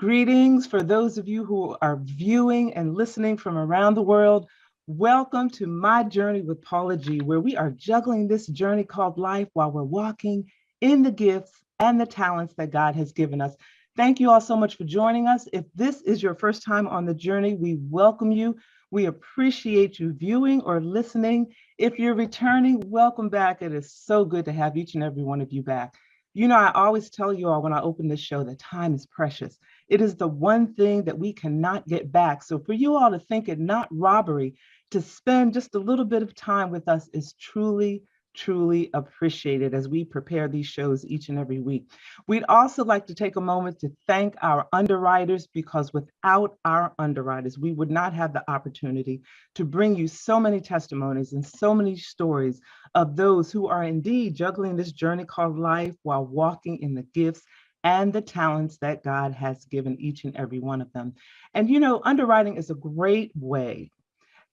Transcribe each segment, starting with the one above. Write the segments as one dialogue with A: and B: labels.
A: Greetings for those of you who are viewing and listening from around the world. Welcome to My Journey with Paula G, where we are juggling this journey called life while we're walking in the gifts and the talents that God has given us. Thank you all so much for joining us. If this is your first time on the journey, we welcome you. We appreciate you viewing or listening. If you're returning, welcome back. It is so good to have each and every one of you back. You know, I always tell you all when I open this show that time is precious. It is the one thing that we cannot get back. So for you all to think it not robbery to spend just a little bit of time with us is truly, truly appreciated as we prepare these shows each and every week. We'd also like to take a moment to thank our underwriters, because without our underwriters, we would not have the opportunity to bring you so many testimonies and so many stories of those who are indeed juggling this journey called life while walking in the gifts and the talents that God has given each and every one of them. And you know, underwriting is a great way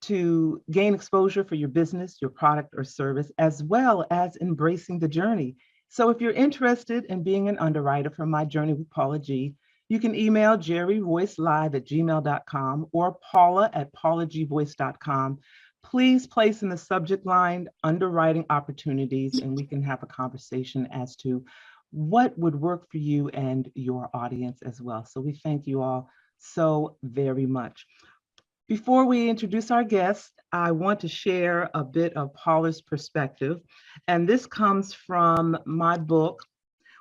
A: to gain exposure for your business, your product or service, as well as embracing the journey. So if you're interested in being an underwriter for My Journey with Paula G, you can email jerryvoicelive@gmail.com or paula@paulagvoice.com. Please place in the subject line underwriting opportunities, and we can have a conversation as to what would work for you and your audience as well. So we thank you all so very much. Before we introduce our guest, I want to share a bit of Paula's perspective. And this comes from my book,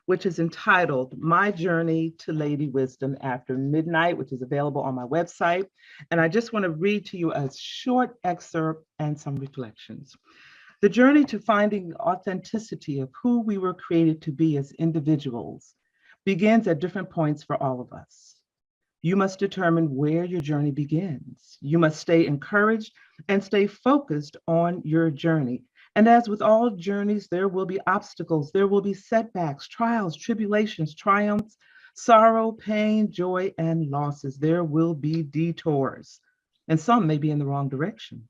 A: which is entitled My Journey to Lady Wisdom After Midnight, which is available on my website. And I just want to read to you a short excerpt and some reflections. The journey to finding the authenticity of who we were created to be as individuals begins at different points for all of us. You must determine where your journey begins. You must stay encouraged and stay focused on your journey. And as with all journeys, there will be obstacles, there will be setbacks, trials, tribulations, triumphs, sorrow, pain, joy, and losses. There will be detours, and some may be in the wrong direction.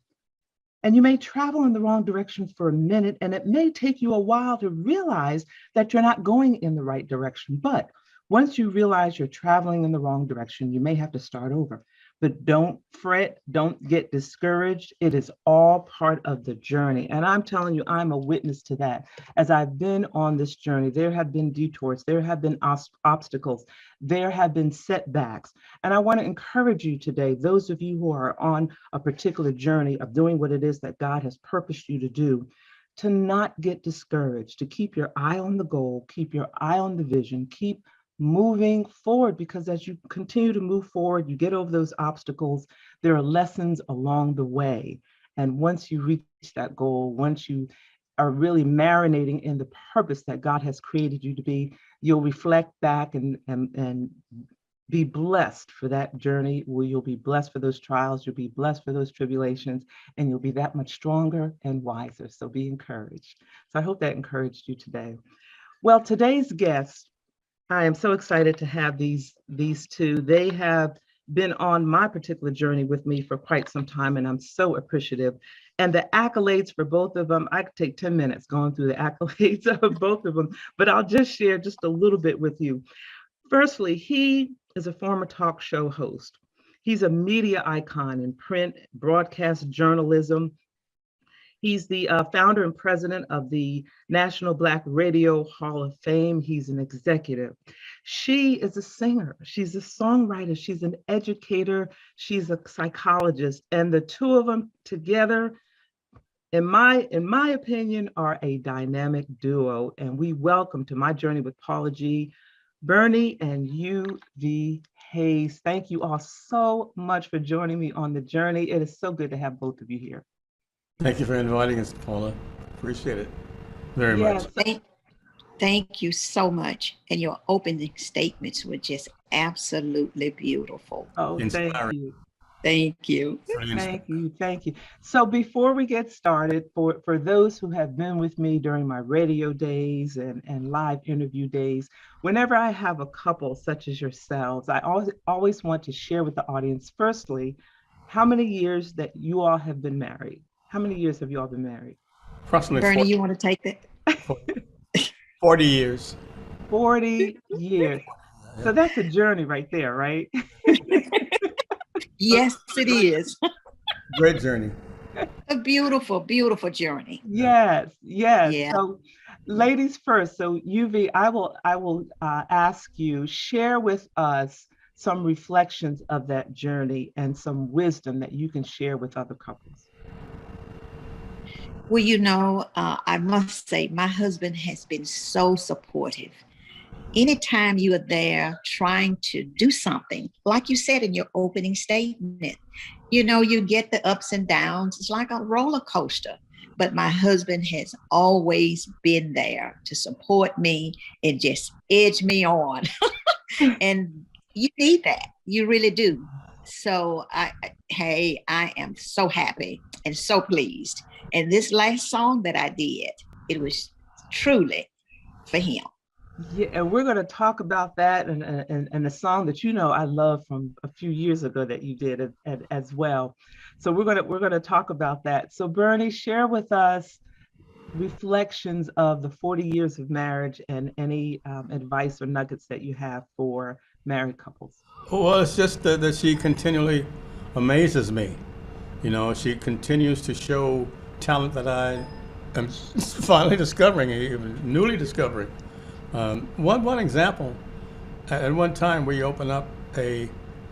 A: And you may travel in the wrong direction for a minute, and it may take you a while to realize that you're not going in the right direction. But once you realize you're traveling in the wrong direction, you may have to start over. But don't fret, don't get discouraged. It is all part of the journey. And I'm telling you, I'm a witness to that. As I've been on this journey, there have been detours, there have been obstacles, there have been setbacks. And I want to encourage you today, those of you who are on a particular journey of doing what it is that God has purposed you to do, to not get discouraged, to keep your eye on the goal, keep your eye on the vision, keep moving forward, because as you continue to move forward, you get over those obstacles, there are lessons along the way. And once you reach that goal, once you are really marinating in the purpose that God has created you to be, you'll reflect back and be blessed for that journey, where you'll be blessed for those trials, you'll be blessed for those tribulations, and you'll be that much stronger and wiser. So be encouraged. So I hope that encouraged you today. Well, today's guest, I am so excited to have these two. They have been on my particular journey with me for quite some time, and I'm so appreciative. And the accolades for both of them, I could take 10 minutes going through the accolades of both of them, but I'll just share just a little bit with you. Firstly, he is a former talk show host. He's a media icon in print, broadcast journalism. He's the founder and president of the National Black Radio Hall of Fame. He's an executive. She is a singer. She's a songwriter. She's an educator. She's a psychologist. And the two of them together, in my opinion, are a dynamic duo. And we welcome to My Journey with Paula G, Bernie and Uvee Hayes. Thank you all so much for joining me on the journey. It is so good to have both of you here.
B: Thank you for inviting us, Paula. Appreciate it very much.
C: Thank you so much. And your opening statements were just absolutely beautiful.
A: Oh,
B: Inspiring.
A: thank you.
C: Thank you.
A: Thank you. Thank you. So before we get started, for those who have been with me during my radio days and live interview days, whenever I have a couple such as yourselves, I always want to share with the audience, firstly, how many years that you all have been married. How many years have you all been married?
B: Approximately
C: Bernie,
B: 40,
C: you want to take that?
B: 40 years.
A: 40 years. So that's a journey right there, right?
C: Yes, it is.
B: Great journey.
C: A beautiful, beautiful journey.
A: Yes, yes.
C: Yeah.
A: So, ladies first. So, Uvee, I will ask you share with us some reflections of that journey and some wisdom that you can share with other couples.
C: Well, I must say, my husband has been so supportive. Anytime you are there trying to do something, like you said in your opening statement, you get the ups and downs. It's like a roller coaster. But my husband has always been there to support me and just edge me on. And you need that. You really do. So I am so happy and so pleased. And this last song that I did, it was truly for him.
A: Yeah, and we're going to talk about that and the song that I love from a few years ago that you did as well. So we're going to talk about that. So Bernie, share with us reflections of the 40 years of marriage and any advice or nuggets that you have for married couples.
B: Well, it's just that she continually amazes me. She continues to show talent that I am finally discovering, even newly discovering. One example, at one time we opened up a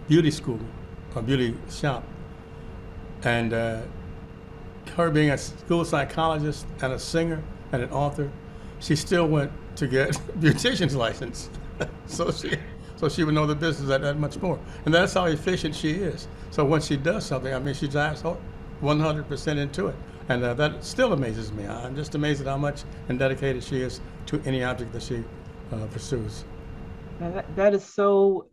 B: beauty school, a beauty shop, and her being a school psychologist and a singer and an author, she still went to get beautician's license. so she would know the business that much more. And that's how efficient she is. So when she does something, I mean, she dives 100% into it. And that still amazes me. I'm just amazed at how much and dedicated she is to any object that she pursues.
A: That is so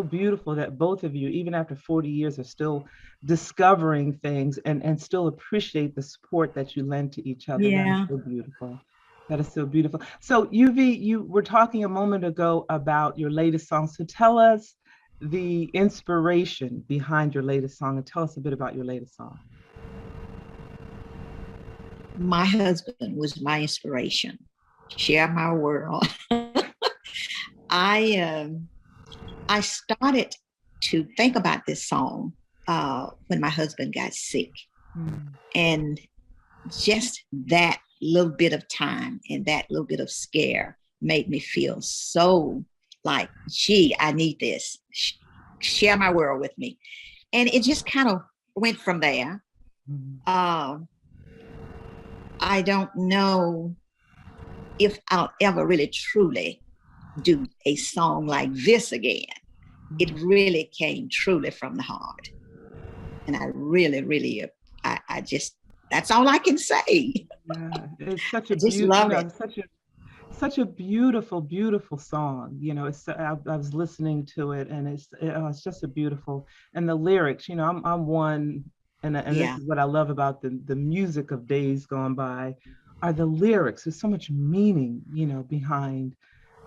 A: beautiful that both of you, even after 40 years, are still discovering things and still appreciate the support that you lend to each other. That is
C: Yeah.
A: so beautiful. That is so beautiful. So Uvee, you were talking a moment ago about your latest song. So tell us the inspiration behind your latest song and tell us a bit about your latest song.
C: My husband was my inspiration. Share my world. I started to think about this song when my husband got sick. And just that little bit of time and that little bit of scare made me feel so like, gee, I need this. Share my world with me. And it just kind of went from there. I don't know if I'll ever really truly do a song like this again. It really came truly from the heart. And I really, really, I just, that's all I can say.
A: Yeah, it's such a
C: just love it.
A: Such a beautiful, beautiful song. I was listening to it and it's just a beautiful, and the lyrics, I'm one, and this is what I love about the music of days gone by, are the lyrics. There's so much meaning, behind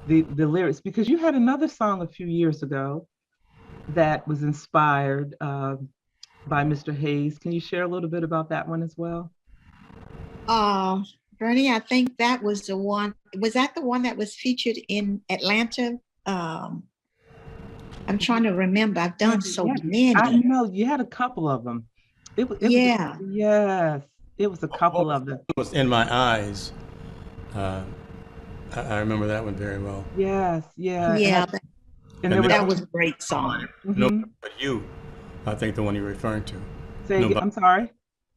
A: the lyrics, because you had another song a few years ago that was inspired by Mr. Hayes. Can you share a little bit about that one as well?
C: Bernie, I think that was the one. Was that the one that was featured in Atlanta? I'm trying to remember. I've done so many.
A: I know you had a couple of them. It was yes, it was a couple of them.
B: It was In My Eyes. I remember that one very well.
A: Yes, yeah.
C: Yeah, that was a great song.
B: Nobody But You, I think the one you're referring to.
A: I'm sorry.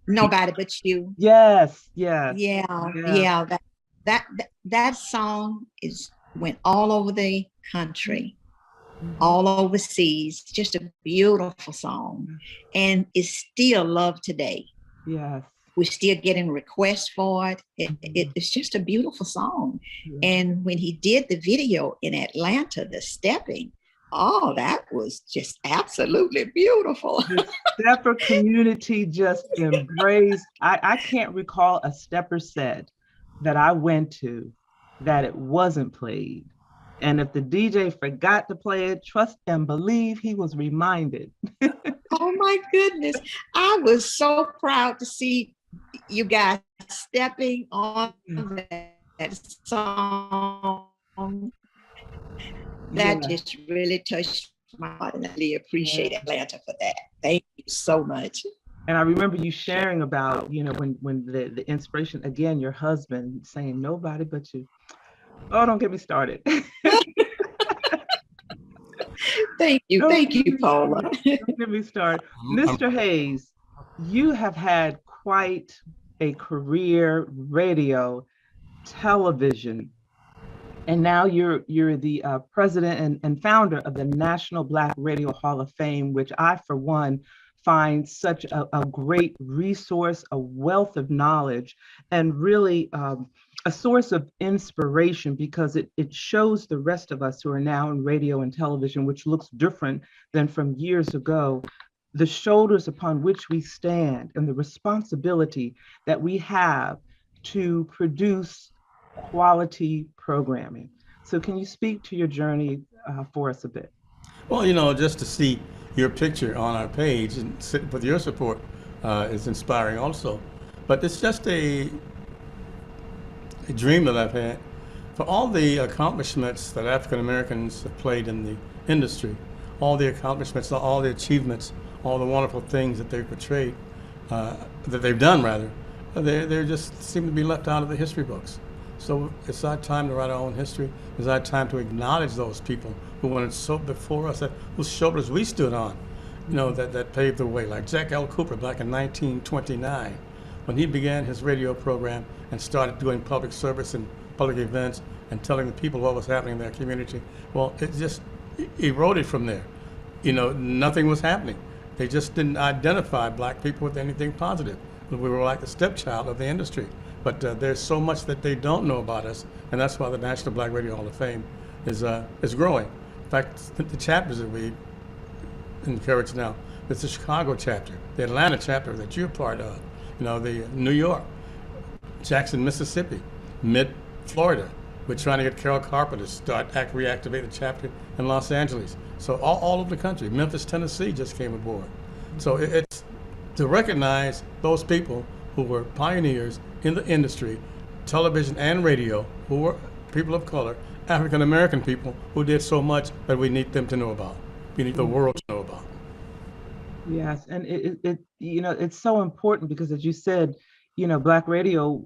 C: Nobody But You.
A: Yes.
C: Yeah. That song went all over the country, all overseas. Just a beautiful song, and is still loved today.
A: Yes.
C: We're still getting requests for it. It's just a beautiful song. Yeah. And when he did the video in Atlanta, the stepping, oh, that was just absolutely beautiful.
A: The stepper community just embraced. I can't recall a stepper set that I went to that it wasn't played. And if the DJ forgot to play it, trust and believe he was reminded.
C: Oh my goodness. I was so proud to see you guys stepping on that song. that just really touched my heart, and I really appreciate Atlanta for that. Thank you so much.
A: And I remember you sharing about, when the inspiration, again, your husband saying, nobody but you. Oh, don't get me started.
C: Thank you, Paula.
A: Don't get me started. Mr. Hayes, you have had quite a career, radio, television, and now you're the president and founder of the National Black Radio Hall of Fame, which I, for one, find such a great resource, a wealth of knowledge, and really a source of inspiration, because it shows the rest of us who are now in radio and television, which looks different than from years ago, the shoulders upon which we stand and the responsibility that we have to produce quality programming. So can you speak to your journey for us a bit?
B: Well, just to see your picture on our page and sit with your support is inspiring also. But it's just a dream that I've had for all the accomplishments that African Americans have played in the industry, all the accomplishments, all the achievements, all the wonderful things that they've portrayed, that they've done rather, they just seem to be left out of the history books. So it's our time to write our own history. It's our time to acknowledge those people who went so before us, whose shoulders we stood on, that paved the way. Like Jack L. Cooper back in 1929, when he began his radio program and started doing public service and public events and telling the people what was happening in their community. Well, it just eroded from there. Nothing was happening. They just didn't identify black people with anything positive. We were like the stepchild of the industry. But there's so much that they don't know about us, and that's why the National Black Radio Hall of Fame is growing. In fact, the chapters that we encourage now, it's the Chicago chapter, the Atlanta chapter that you're part of, the New York, Jackson, Mississippi, mid-Florida. We're trying to get Carol Carpenter to reactivate the chapter in Los Angeles. So all over the country. Memphis, Tennessee just came aboard. So it's to recognize those people who were pioneers in the industry, television and radio, who were people of color, African American people who did so much that we need them to know about. We need the world to know about.
A: Yes, and it's so important because, as you said, Black radio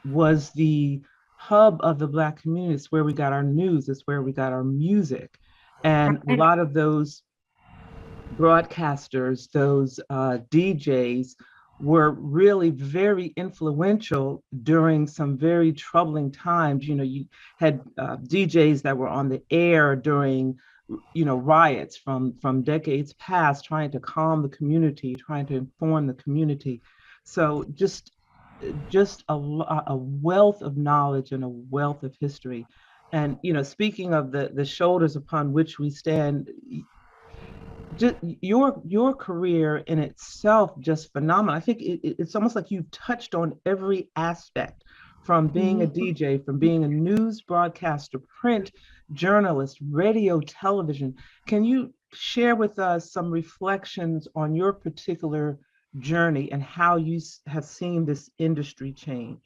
A: was the hub of the Black community. It's where we got our news. It's where we got our music, and a lot of those broadcasters, those DJs, were really very influential during some very troubling times. You had DJs that were on the air during, riots from decades past, trying to calm the community, trying to inform the community. So just a wealth of knowledge and a wealth of history. And, speaking of the shoulders upon which we stand, just your career in itself, just phenomenal. I think it's almost like you've touched on every aspect, from being a DJ, from being a news broadcaster, print journalist, radio, television. Can you share with us some reflections on your particular journey and how you have seen this industry change?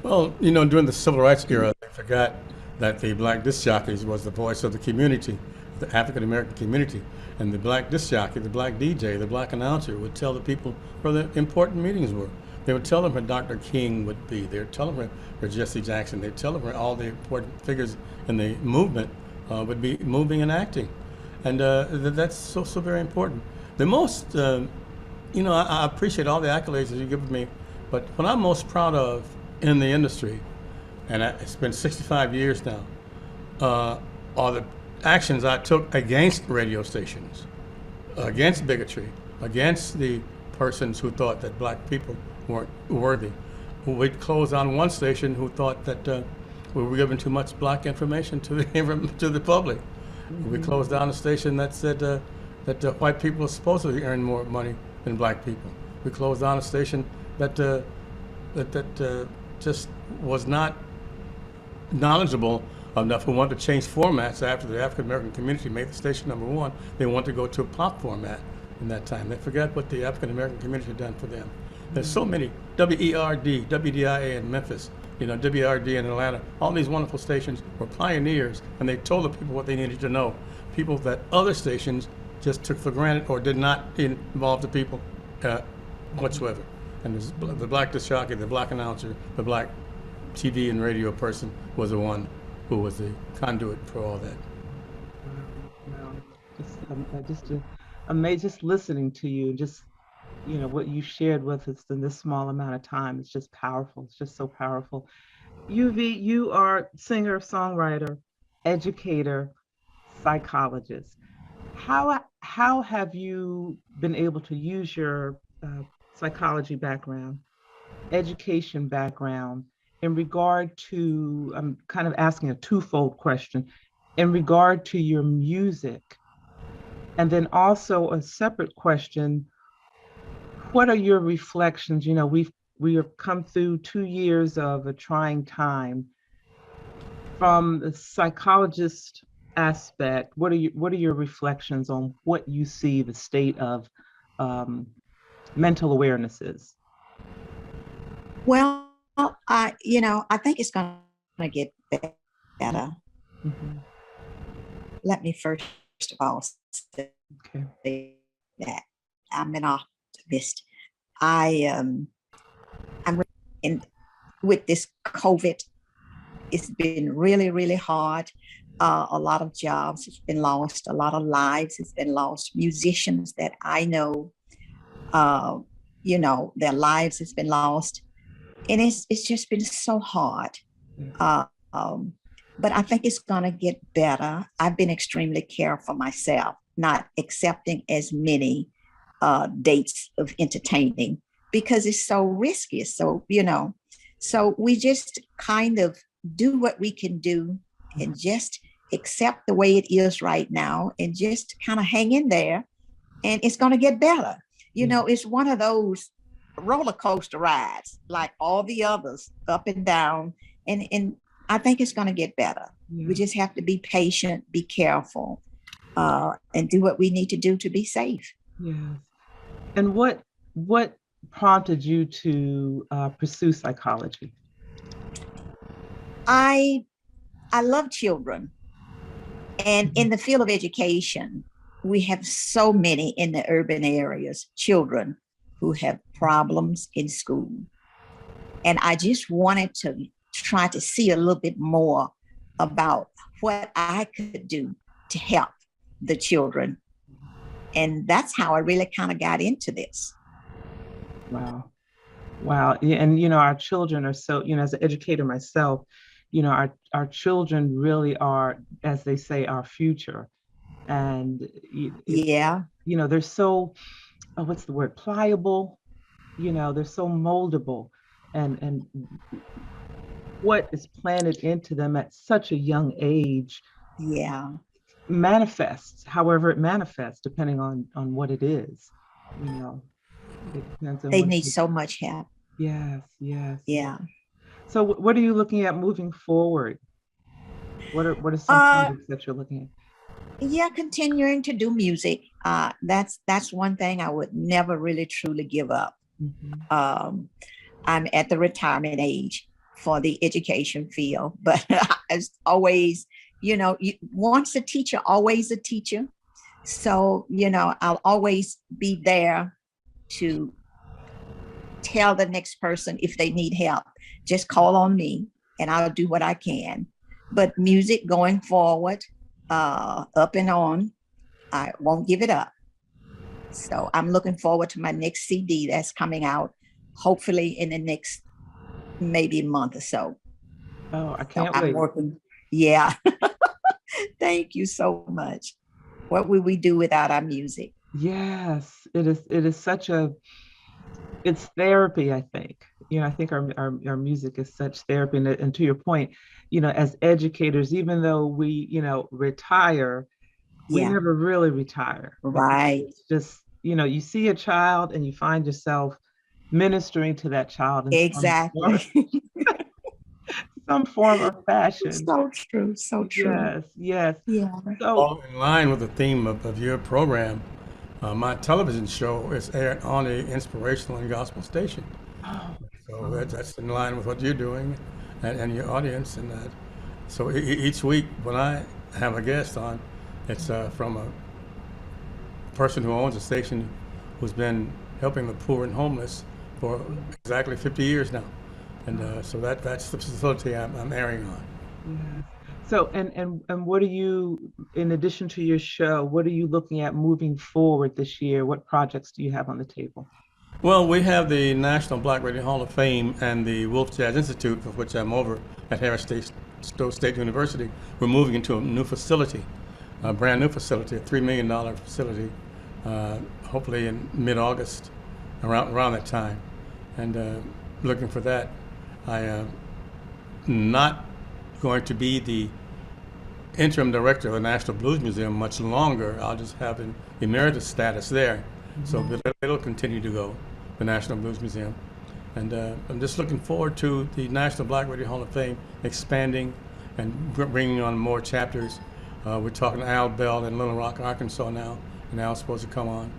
B: Well, during the Civil Rights era, they forgot that the black disc jockeys was the voice of the community, the African American community. And the black disc jockey, the black DJ, the black announcer would tell the people where the important meetings were. They would tell them where Dr. King would be. They would tell them where Jesse Jackson. They'd tell them where all the important figures in the movement would be moving and acting. And that's so very important. The most, I appreciate all the accolades that you give me, but what I'm most proud of in the industry, and it's been 65 years now, are the actions I took against radio stations, against bigotry, against the persons who thought that black people weren't worthy. We closed on one station who thought that we were giving too much black information to the public. We closed down a station that said that white people supposedly earn more money than black people. We closed down a station that just was not knowledgeable enough, who wanted to change formats after the African American community made the station number one. They wanted to go to a pop format in that time. They forgot what the African American community had done for them. There's so many, WERD, WDIA in Memphis, WRD in Atlanta, all these wonderful stations were pioneers, and they told the people what they needed to know. People that other stations just took for granted or did not involve the people whatsoever. And the black disc jockey, the black announcer, the black TV and radio person was the one who was the conduit for all that.
A: Just listening to you, just what you shared with us in this small amount of time, it's just powerful. It's just so powerful. Uvee, you are singer, songwriter, educator, psychologist. How have you been able to use your psychology background, education background, in regard to, I'm kind of asking a twofold question, in regard to your music, and then also a separate question, what are your reflections? We have come through 2 years of a trying time. From the psychologist aspect, what are your reflections on what you see the state of mental awareness is?
C: Well, I think it's going to get better.
A: Mm-hmm.
C: Let me first of all say that I'm an optimist. I'm in with this COVID. It's been really, really hard. A lot of jobs have been lost. A lot of lives has been lost. Musicians that I know, their lives has been lost, and it's just been so hard. But I think it's going to get better. I've been extremely careful myself, not accepting as many dates of entertaining because it's so risky. So we just kind of do what we can do and just accept the way it is right now and just kind of hang in there, and it's going to get better. It's one of those roller coaster rides like all the others, up and down, and I think it's going to get better. We just have to be patient, be careful, and do what we need to do to be safe.
A: Yes. And what prompted you to pursue psychology?
C: I love children. And in the field of education, we have so many in the urban areas, children who have problems in school. And I just wanted to try to see a little bit more about what I could do to help the children. And that's how I really kind of got into this.
A: Wow. Yeah, and our children are so, as an educator myself, our children really are, as they say, our future. And they're so, what's the word, pliable, they're so moldable, and what is planted into them at such a young age manifests however it manifests, depending on what it is. It depends on
C: they need so much help.
A: Yes.
C: Yeah.
A: So what are you looking at moving forward? What are some projects that you're looking at?
C: Yeah, continuing to do music. That's one thing I would never really truly give up. Mm-hmm. I'm at the retirement age for the education field, but as always, once a teacher, always a teacher. So, I'll always be there to tell the next person if they need help, just call on me and I'll do what I can. But music going forward, up and on, I won't give it up. So I'm looking forward to my next CD that's coming out, hopefully in the next maybe month or so.
A: Oh, I can't wait.
C: I'm working. Yeah. Thank you so much. What would we do without our music?
A: Yes, it is such it's therapy, I think. I think our music is such therapy. And to your point, as educators, even though we, retire, we never really retire.
C: Right.
A: It's just, you see a child and you find yourself ministering to that child.
C: Exactly.
A: Some form or fashion.
C: So true.
A: Yes.
C: Yeah.
B: So, in line with the theme of your program, my television show is aired on an inspirational and gospel station. So that's in line with what you're doing. and your audience. And so each week when I have a guest on, it's from a person who owns a station who's been helping the poor and homeless for exactly 50 years now. And so that's the facility I'm airing on.
A: Yes. So, and what are you, in addition to your show, what are you looking at moving forward this year? What projects do you have on the table?
B: Well, we have the National Black Radio Hall of Fame and the Wolf Jazz Institute, of which I'm over at Harris State University. We're moving into a new facility, a brand new facility, a $3 million facility, hopefully in mid-August, around that time. And looking for that. I am not going to be the interim director of the National Blues Museum much longer. I'll just have an emeritus status there. So it'll continue to go, the National Blues Museum. And I'm just looking forward to the National Black Radio Hall of Fame expanding and bringing on more chapters. We're talking to Al Bell in Little Rock, Arkansas now, and Al's supposed to come on.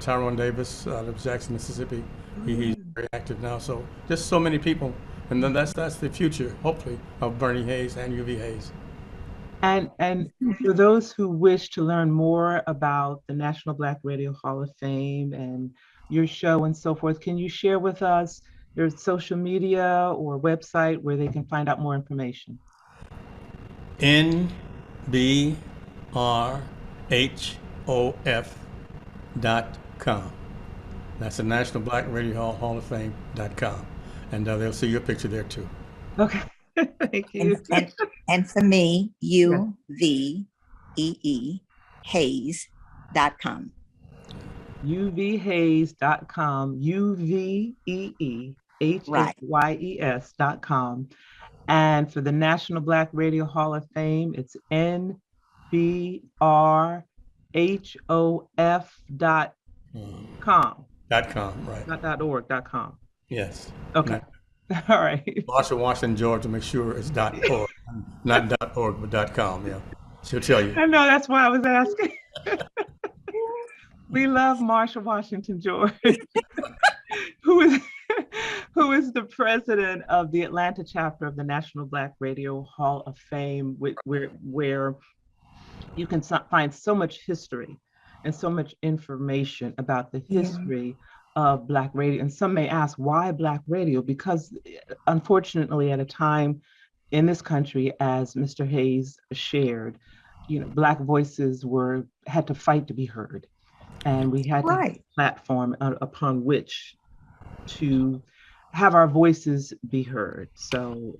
B: Tyrone Davis out of Jackson, Mississippi, he's very active now. So just so many people. And then that's the future, hopefully, of Bernie Hayes and Uvee Hayes.
A: And for those who wish to learn more about the National Black Radio Hall of Fame and your show and so forth, can you share with us your social media or website where they can find out more information?
B: NBRHOF.com. That's the National Black Radio Hall of Fame.com. And they'll see your picture there too.
A: Okay, thank you.
C: And for me, Uvee Hayes.com.
A: UveeHayes.com, UveeHayes.com. And for the National Black Radio Hall of Fame, it's NBRHOF.com.
B: .com, right.
A: Not .org.com.
B: Yes.
A: Okay. All right.
B: Marshall Washington, Georgia, make sure it's .org, not .org, but .com. Yeah, she'll tell you.
A: I know, that's why I was asking. We love Marshall Washington, George, who is the president of the Atlanta chapter of the National Black Radio Hall of Fame, where you can find so much history and so much information about the history of Black radio. And some may ask, why Black radio? Because unfortunately, at a time in this country, as Mr. Hayes shared, Black voices had to fight to be heard. And we had to have a platform upon which to have our voices be heard. So,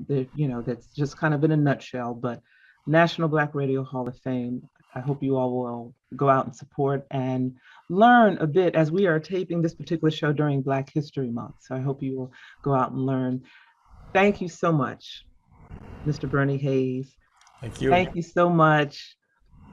A: that's just kind of in a nutshell, but National Black Radio Hall of Fame, I hope you all will go out and support and learn a bit, as we are taping this particular show during Black History Month. So I hope you will go out and learn. Thank you so much, Mr. Bernie Hayes.
B: Thank you.
A: Thank you so much,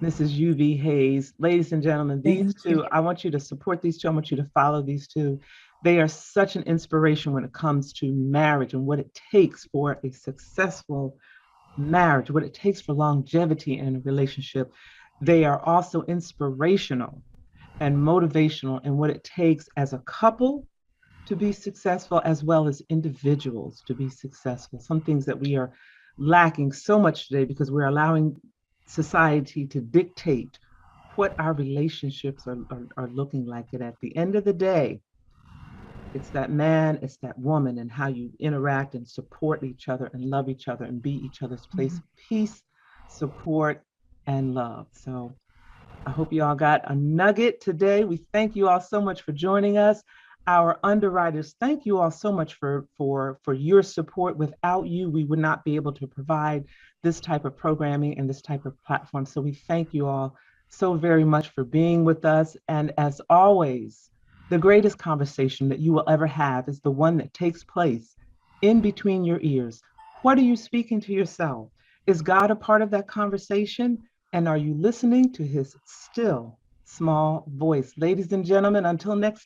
A: Mrs. Uvee Hayes. Ladies and gentlemen, these two, I want you to support these two. I want you to follow these two. They are such an inspiration when it comes to marriage and what it takes for a successful marriage, what it takes for longevity in a relationship. They are also inspirational and motivational in what it takes as a couple to be successful, as well as individuals to be successful. Some things that we are lacking so much today because we're allowing society to dictate what our relationships are looking like. And at the end of the day, it's that man, it's that woman, and how you interact and support each other and love each other and be each other's place of peace, support, and love. So I hope you all got a nugget today. We thank you all so much for joining us. Our underwriters, thank you all so much for your support. Without you, we would not be able to provide this type of programming and this type of platform. So we thank you all so very much for being with us. And as always, the greatest conversation that you will ever have is the one that takes place in between your ears. What are you speaking to yourself? Is God a part of that conversation? And are you listening to his still small voice? Ladies and gentlemen, until next